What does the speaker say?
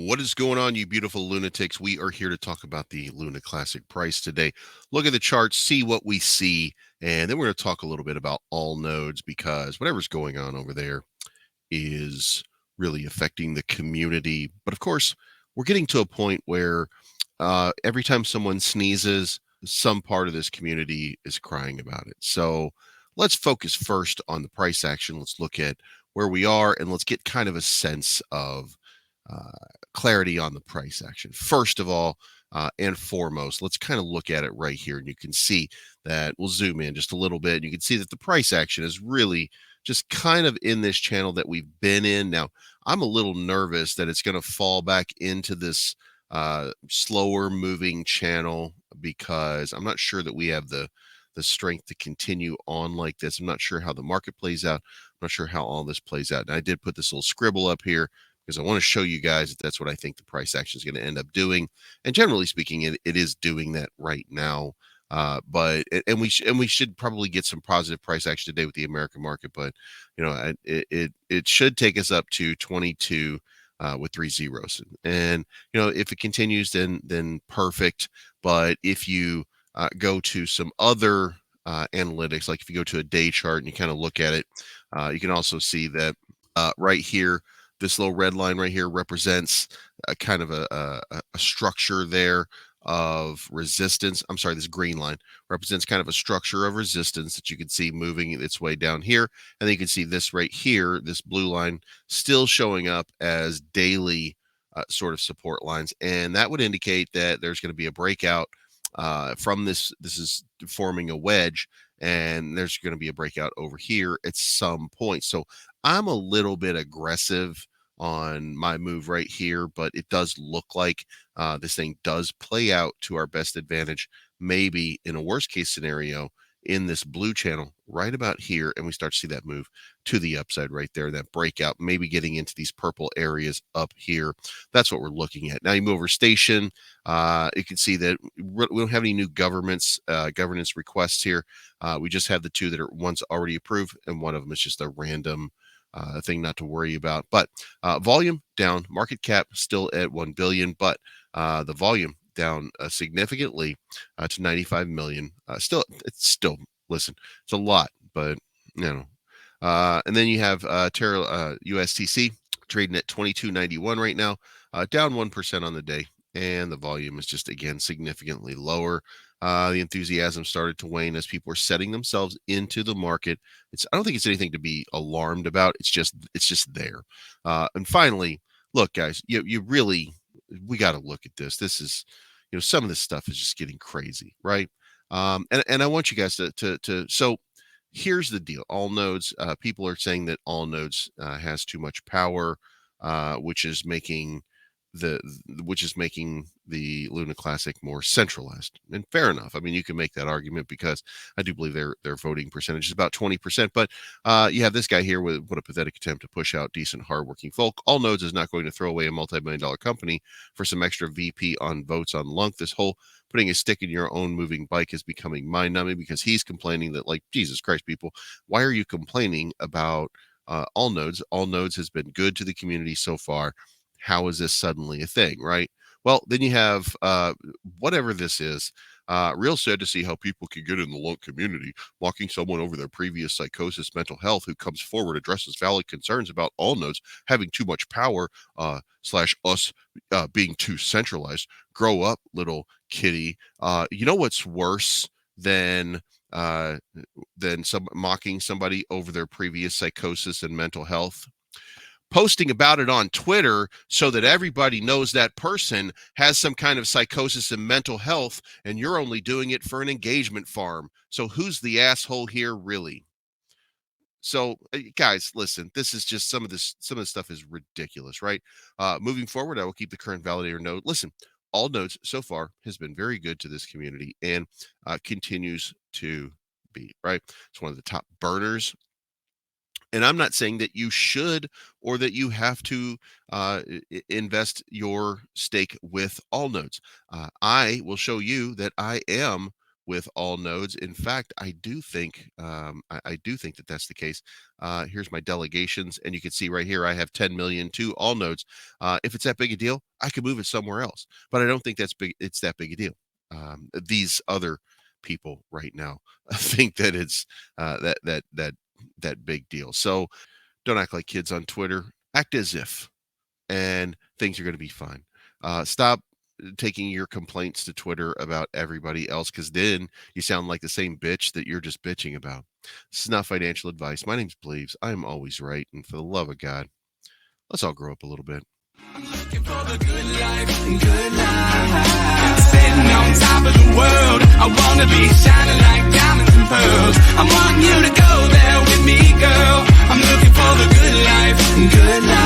What is going on, you beautiful lunatics? We are here to talk about the Luna Classic price today. Look at the charts, see what we see, and then we're going to talk a little bit about all nodes because whatever's going on over there is really affecting the community. But of course, we're getting to a point where every time someone sneezes, some part of this community is crying about it. So let's focus first on the price action. Let's look at where we are and let's get kind of a sense of uh, clarity on the price action. First of all, and foremost, let's kind of look at it right here. And you can see that we'll zoom in just a little bit. You can see that the price action is really just kind of in this channel that we've been in. Now, I'm a little nervous that it's going to fall back into this slower moving channel because I'm not sure that we have the strength to continue on like this. I'm not sure how the market plays out. I'm not sure how all this plays out. And I did put this little scribble up here because I want to show you guys that that's what I think the price action is going to end up doing. And generally speaking, it is doing that right now. And we should probably get some positive price action today with the American market. But you know, it should take us up to 22 with 3 zeros. And you know, if it continues, then perfect. But if you go to some other analytics, like if you go to a day chart and you kind of look at it, you can also see that right here, this little red line right here represents a kind of a structure there of resistance. I'm sorry, this green line represents kind of a structure of resistance that you can see moving its way down here. And then you can see this right here, this blue line still showing up as daily sort of support lines. And that would indicate that there's going to be a breakout from this. This is forming a wedge, and there's going to be a breakout over here at some point. So I'm a little bit aggressive on my move right here, but it does look like this thing does play out to our best advantage, maybe in a worst case scenario in this blue channel right about here, and we start to see that move to the upside right there, that breakout, maybe getting into these purple areas up here. That's what we're looking at. Now you move over station, you can see that we don't have any new governance requests here. We just have the two that are one's already approved, and one of them is just a random thing not to worry about. But volume down, market cap still at 1 billion, but the volume down significantly to 95 million. It's still, listen, it's a lot, but you know. And then you have Terra USTC trading at 22.91 right now, down 1% on the day, and the volume is just again significantly lower. The enthusiasm started to wane as people are setting themselves into the market. I don't think it's anything to be alarmed about. It's just there. And finally, look, guys, you really, we got to look at this. This is, you know, some of this stuff is just getting crazy, right? And I want you guys to so here's the deal. All nodes, people are saying that all nodes has too much power, which is making the Luna Classic more centralized. And fair enough. I mean, you can make that argument because I do believe their voting percentage is about 20%. But you have this guy here with what a pathetic attempt to push out decent, hardworking folk. All nodes is not going to throw away a multi-million-dollar company for some extra VP on votes on LUNC. This whole putting a stick in your own moving bike is becoming mind-numbing because he's complaining that, like, Jesus Christ, people, why are you complaining about all nodes? All nodes has been good to the community so far. How is this suddenly a thing, right? Well, then you have whatever this is. Real sad to see how people can get in the LUNC community, mocking someone over their previous psychosis, mental health, who comes forward, addresses valid concerns about all nodes having too much power, slash us being too centralized. Grow up, little kitty. You know what's worse than some mocking somebody over their previous psychosis and mental health? Posting about it on Twitter so that everybody knows that person has some kind of psychosis and mental health, and you're only doing it for an engagement farm. So who's the asshole here, really? So guys, listen, this is just some of the stuff is ridiculous, right? Moving forward, I will keep the current validator node. Listen, all nodes so far has been very good to this community and continues to be, right? It's one of the top burners. And I'm not saying that you should or that you have to invest your stake with all nodes. I will show you that I am with all nodes. In fact, I do think I do think that that's the case. Here's my delegations, and you can see right here I have 10 million to all nodes. If it's that big a deal, I could move it somewhere else, but I don't think that's big. It's that big a deal. These other people right now think that it's that big deal. So don't act like kids on Twitter. Act as if, and things are going to be fine. Stop taking your complaints to Twitter about everybody else, because then you sound like the same bitch that you're just bitching about. This is not financial advice. My name's Bleeves. I'm always right, and for the love of God, let's all grow up a little bit. I'm looking for the good life, good life. Sitting on top of the world, I wanna be shining like diamonds and pearls. I want you to go there with me, girl. I'm looking for the good life, good life.